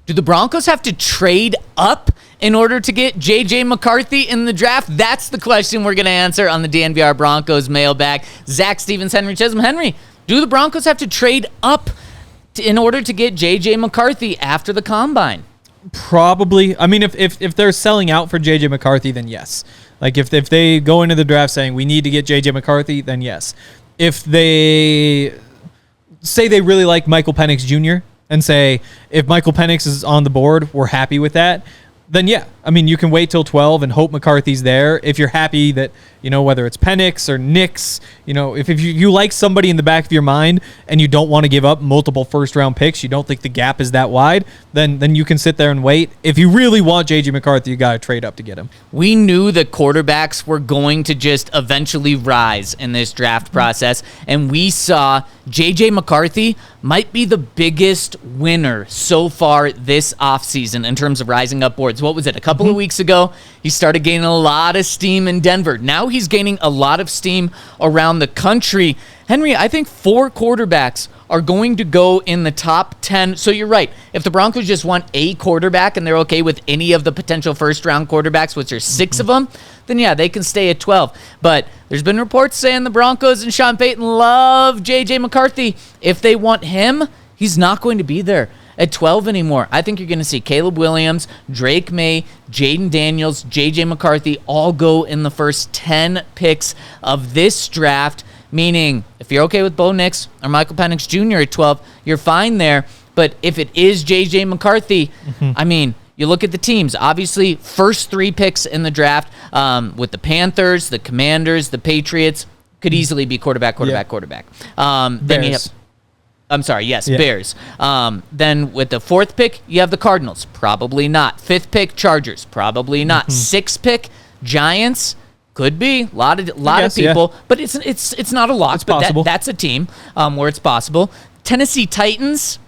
Do the Broncos have to trade up in order to get J.J. McCarthy in the draft? That's the question we're going to answer on the DNVR Broncos mailbag. Zach Stevens, Henry Chisholm. Henry, do the Broncos have to trade up in order to get J.J. McCarthy after the Combine? Probably. I mean, if they're selling out for J.J. McCarthy, then yes. Like, if they go into the draft saying we need to get J.J. McCarthy, then yes. If they say they really like Michael Penix Jr., and say, if Michael Penix is on the board, we're happy with that, then yeah. I mean, you can wait till 12 and hope McCarthy's there. If you're happy that, whether it's Penix or Nix, if you like somebody in the back of your mind and you don't want to give up multiple first-round picks, you don't think the gap is that wide, then you can sit there and wait. If you really want J.J. McCarthy, you got to trade up to get him. We knew that quarterbacks were going to just eventually rise in this draft process, and we saw J.J. McCarthy might be the biggest winner so far this offseason in terms of rising up boards. What was it, a couple of weeks ago? He started gaining a lot of steam in Denver. Now he's gaining a lot of steam around the country. Henry, I think 4 quarterbacks are going to go in the top 10. So you're right. If the Broncos just want a quarterback and they're okay with any of the potential first-round quarterbacks, which are 6 of them, then yeah, they can stay at 12. But there's been reports saying the Broncos and Sean Payton love J.J. McCarthy. If they want him, he's not going to be there at 12 anymore. I think you're going to see Caleb Williams, Drake Maye, Jaden Daniels, J.J. McCarthy all go in the first 10 picks of this draft, meaning if you're okay with Bo Nix or Michael Penix Jr. at 12, you're fine there. But if it is J.J. McCarthy, I mean, you look at the teams. Obviously, first 3 picks in the draft with the Panthers, the Commanders, the Patriots, could easily be quarterback. Then you have... I'm sorry, yes, yeah. Bears. Then with the 4th pick, you have the Cardinals. Probably not. 5th pick, Chargers. Probably not. 6th pick, Giants. Could be. A lot of people. Yeah. But it's not a lot. It's possible. That's a team where it's possible. Tennessee Titans,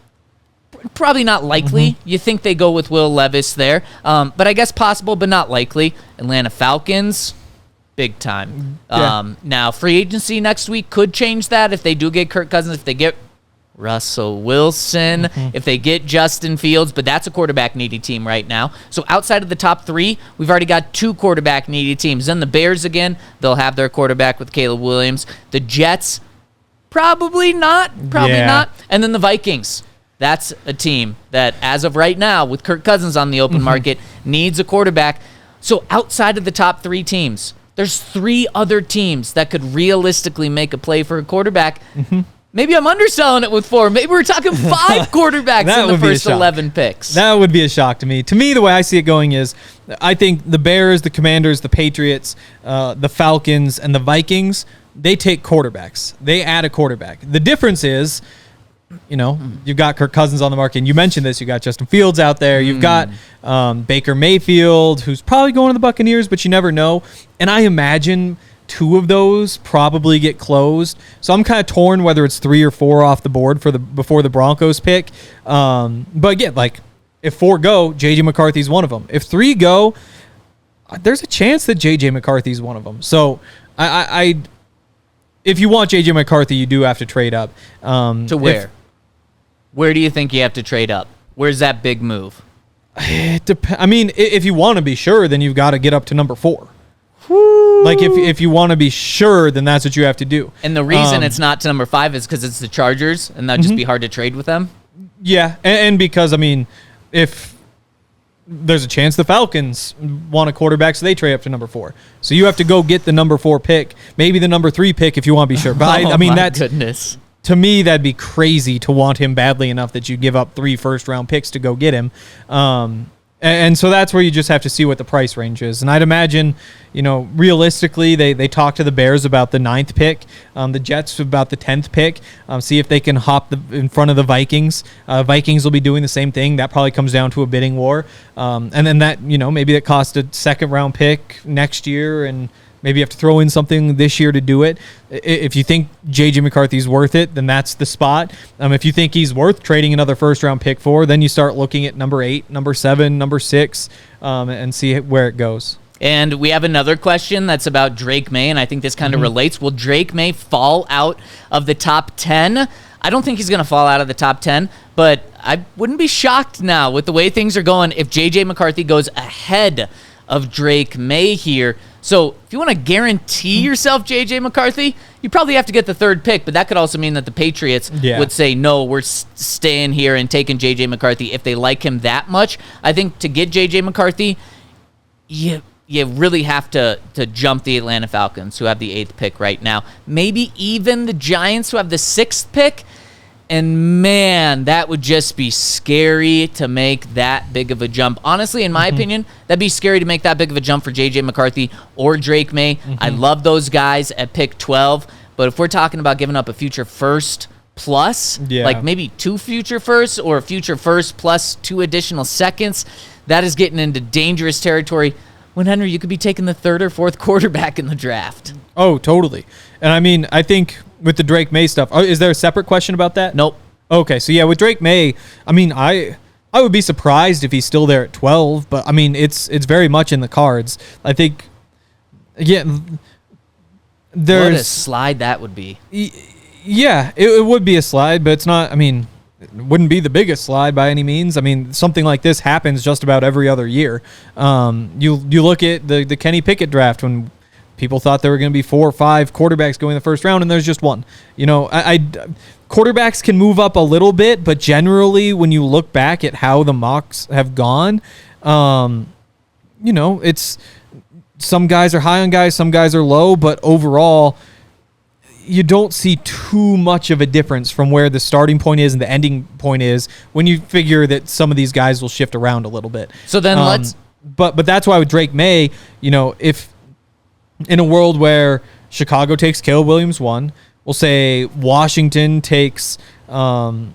probably not likely. You think they go with Will Levis there. But I guess possible, but not likely. Atlanta Falcons, big time. Yeah. Now, free agency next week could change that if they do get Kirk Cousins, if they get Russell Wilson, if they get Justin Fields, but that's a quarterback-needy team right now. So outside of the top 3, we've already got 2 quarterback-needy teams. Then the Bears again, they'll have their quarterback with Caleb Williams. The Jets, probably not. And then the Vikings. That's a team that, as of right now, with Kirk Cousins on the open market, needs a quarterback. So outside of the top 3 teams, there's 3 other teams that could realistically make a play for a quarterback. Maybe I'm underselling it with 4. Maybe we're talking 5 quarterbacks in the first 11 picks. That would be a shock to me. To me, the way I see it going is I think the Bears, the Commanders, the Patriots, the Falcons, and the Vikings, they take quarterbacks. They add a quarterback. The difference is, you've got Kirk Cousins on the market. And you mentioned this. You got Justin Fields out there. You've got Baker Mayfield, who's probably going to the Buccaneers, but you never know. And I imagine 2 of those probably get closed. So I'm kind of torn whether it's 3 or 4 off the board before the Broncos pick. But again, like if 4 go, J.J. McCarthy's one of them. If 3 go, there's a chance that J.J. McCarthy's one of them. So if you want J.J. McCarthy, you do have to trade up. To where? Where do you think you have to trade up? Where's that big move? I mean, if you want to be sure, then you've got to get up to number 4. Like if you want to be sure, then that's what you have to do. And the reason it's not to number 5 is because it's the Chargers, and that'd just be hard to trade with them. Yeah, and because if there's a chance the Falcons want a quarterback, so they trade up to number 4. So you have to go get the number 4 pick, maybe the number 3 pick if you want to be sure. But goodness. To me, that'd be crazy to want him badly enough that you give up 3 first-round picks to go get him. And so that's where you just have to see what the price range is. And I'd imagine, realistically, they talk to the Bears about the 9th pick, the Jets about the 10th pick, see if they can hop in front of the Vikings. Vikings will be doing the same thing. That probably comes down to a bidding war. And then that, maybe that costs a 2nd-round pick next year, and maybe you have to throw in something this year to do it. If you think J.J. McCarthy's worth it, then that's the spot. If you think he's worth trading another first-round pick for, then you start looking at number 8, number 7, number 6, and see where it goes. And we have another question that's about Drake Maye, and I think this kind of relates. Will Drake Maye fall out of the top 10? I don't think he's going to fall out of the top 10, but I wouldn't be shocked now with the way things are going if J.J. McCarthy goes ahead of Drake Maye here. So if you want to guarantee yourself J.J. McCarthy, you probably have to get the third pick, but that could also mean that the Patriots would say, no, we're staying here and taking J.J. McCarthy if they like him that much. I think to get J.J. McCarthy, you really have to jump the Atlanta Falcons, who have the 8th pick right now. Maybe even the Giants, who have the 6th pick. And, man, that would just be scary to make that big of a jump. Honestly, in my opinion, that'd be scary to make that big of a jump for J.J. McCarthy or Drake Maye. I love those guys at pick 12. But if we're talking about giving up a future first plus, like maybe 2 future firsts or a future first plus 2 additional seconds, that is getting into dangerous territory. When, Henry, you could be taking the 3rd or 4th quarterback in the draft. Oh, totally. And I mean, I think with the Drake Maye stuff, is there a separate question about that? Nope. Okay, so yeah, with Drake Maye, I mean, I would be surprised if he's still there at 12, but I mean, it's very much in the cards. I think, there's what a slide that would be. Yeah, it would be a slide, but it's not. I mean, it wouldn't be the biggest slide by any means. I mean, something like this happens just about every other year. You look at the Kenny Pickett draft when people thought there were going to be 4 or 5 quarterbacks going in the first round, and there's just one. You know, quarterbacks can move up a little bit, but generally, when you look back at how the mocks have gone, you know, it's some guys are high on guys, some guys are low, but overall, you don't see too much of a difference from where the starting point is and the ending point is when you figure that some of these guys will shift around a little bit. So then But that's why with Drake Maye, you know, if in a world where Chicago takes Caleb Williams 1, we'll say Washington takes Jaden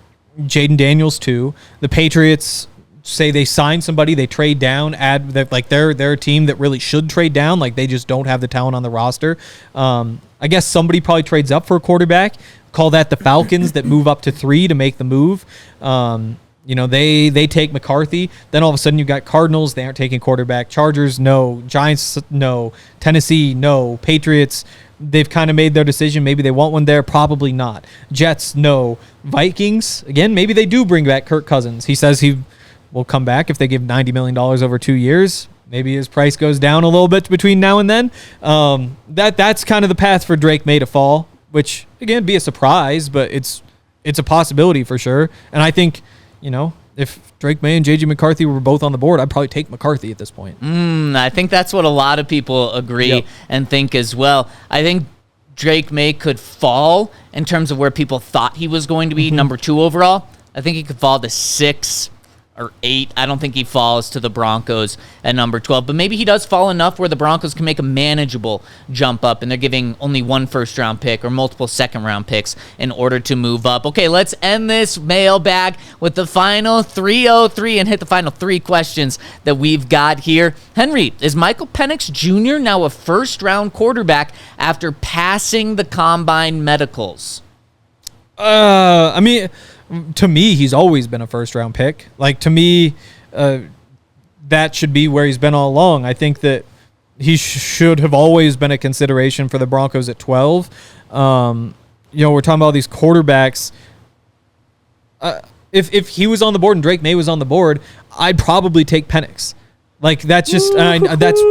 Daniels 2, the Patriots say they sign somebody, they trade down, they're a team that really should trade down, like they just don't have the talent on the roster. I guess somebody probably trades up for a quarterback. Call that the Falcons that move up to 3 to make the move. You know, they take McCarthy. Then all of a sudden you got Cardinals. They aren't taking quarterback. Chargers, no. Giants, no. Tennessee, no. Patriots, they've kind of made their decision. Maybe they want one there. Probably not. Jets, no. Vikings, again, maybe they do bring back Kirk Cousins. He says he will come back if they give $90 million over 2 years. Maybe his price goes down a little bit between now and then. That's kind of the path for Drake Maye to fall, which, again, be a surprise, but it's a possibility for sure. And I think, you know, if Drake Maye and J.J. McCarthy were both on the board, I'd probably take McCarthy at this point. I think that's what a lot of people agree and think as well. I think Drake Maye could fall in terms of where people thought he was going to be, number 2 overall. I think he could fall to 6 or 8. I don't think he falls to the Broncos at number 12, but maybe he does fall enough where the Broncos can make a manageable jump up and they're giving only 1 first-round pick or multiple second-round picks in order to move up. Okay, let's end this mailbag with the final 303 and hit the final 3 questions that we've got here. Henry, is Michael Penix Jr. now a first-round quarterback after passing the combine medicals? I mean, to me, he's always been a first-round pick. Like, to me, that should be where he's been all along. I think that he should have always been a consideration for the Broncos at 12. You know, we're talking about all these quarterbacks. If he was on the board and Drake Maye was on the board, I'd probably take Penix. Like, that's just that's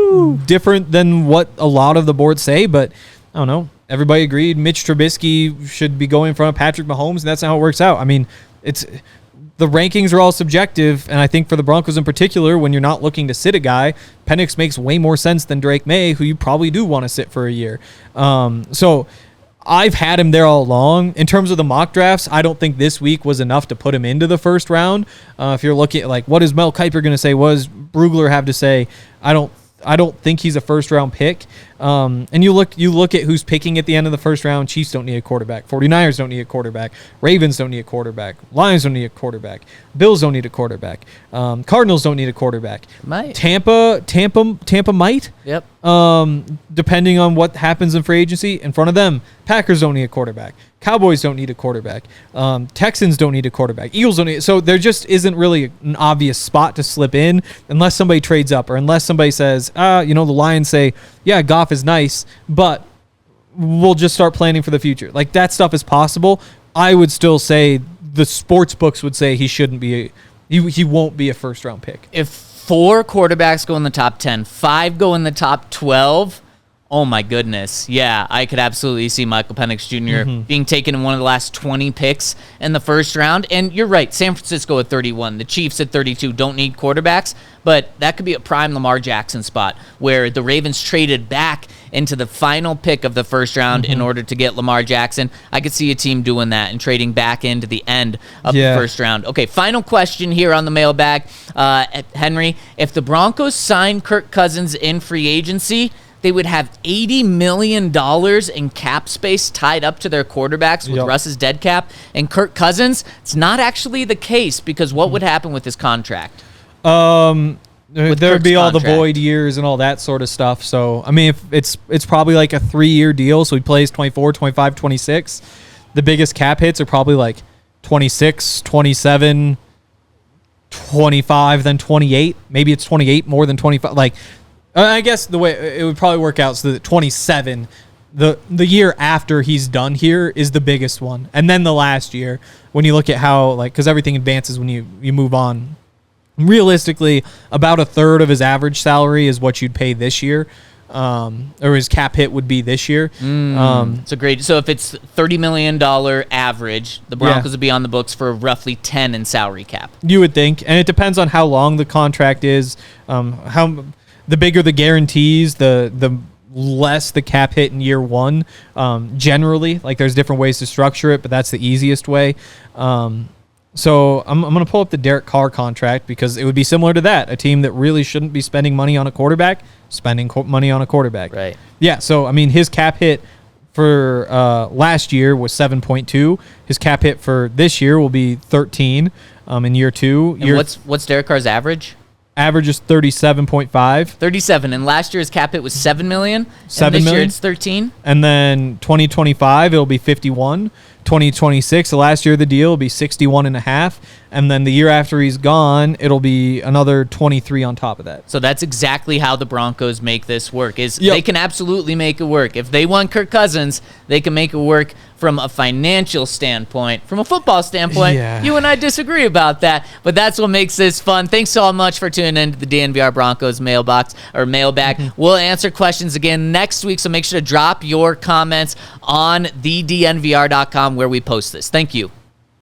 different than what a lot of the boards say, but I don't know. Everybody agreed Mitch Trubisky should be going in front of Patrick Mahomes, and that's not how it works out. I mean, the rankings are all subjective, and I think for the Broncos in particular, when you're not looking to sit a guy, Penix makes way more sense than Drake Maye, who you probably do want to sit for a year. So I've had him there all along. In terms of the mock drafts, I don't think this week was enough to put him into the first round. If you're looking at, like, what is Mel Kiper going to say? What does Brugler have to say? I don't think he's a first-round pick. And you look at who's picking at the end of the first round. Chiefs don't need a quarterback. 49ers don't need a quarterback. Ravens don't need a quarterback. Lions don't need a quarterback. Bills don't need a quarterback. Cardinals don't need a quarterback. Tampa might. Yep. Depending on what happens in free agency. In front of them, Packers don't need a quarterback. Cowboys don't need a quarterback. Texans don't need a quarterback. Eagles don't need. So there just isn't really an obvious spot to slip in unless somebody trades up or unless somebody says, you know, the Lions say, yeah, Goff is nice, but we'll just start planning for the future. Like, that stuff is possible. I would still say the sports books would say he shouldn't be. He won't be a first round pick. If 4 quarterbacks go in the top 10, 5 go in the top 12. Oh my goodness. Yeah, I could absolutely see Michael Penix Jr. being taken in one of the last 20 picks in the first round. And you're right, San Francisco at 31, the Chiefs at 32 don't need quarterbacks, but that could be a prime Lamar Jackson spot where the Ravens traded back into the final pick of the first round in order to get Lamar Jackson. I could see a team doing that and trading back into the end of the first round. Okay, final question here on the mailbag. Henry, if the Broncos sign Kirk Cousins in free agency, they would have $80 million in cap space tied up to their quarterbacks with Russ's dead cap. And Kirk Cousins, it's not actually the case because what would happen with his contract? There would be all the void years and all that sort of stuff. So, I mean, if it's probably like a 3-year deal. So he plays 24, 25, 26. The biggest cap hits are probably like 26, 27, 25, then 28. Maybe it's 28 more than 25. Like, I guess the way it would probably work out so that 27, the year after he's done here is the biggest one. And then the last year, when you look at how, like, because everything advances when you move on. Realistically, about a third of his average salary is what you'd pay this year, or his cap hit would be this year. It's a great. So if it's $30 million average, the Broncos would be on the books for roughly 10 in salary cap. You would think, and it depends on how long the contract is. The bigger the guarantees, the less the cap hit in year one. Generally, like there's different ways to structure it, but that's the easiest way. So I'm going to pull up the Derek Carr contract because it would be similar to that. A team that really shouldn't be spending money on a quarterback, spending money on a quarterback. Right. Yeah, so, I mean, his cap hit for last year was 7.2. His cap hit for this year will be 13 in year 2. And what's Derek Carr's average? Average is 37.5. 37, and last year's cap hit was $7 million. $7 and this million? year it's 13. And then 2025 it'll be 51. 2026, the last year of the deal, will be 61.5, and then the year after he's gone, it'll be another 23 on top of that. So that's exactly how the Broncos make this work. They can absolutely make it work. If they want Kirk Cousins, they can make it work from a financial standpoint. From a football standpoint, you and I disagree about that, but that's what makes this fun. Thanks so much for tuning in to the DNVR Broncos mailbag. We'll answer questions again next week, so make sure to drop your comments on thednvr.com where we post this. Thank you.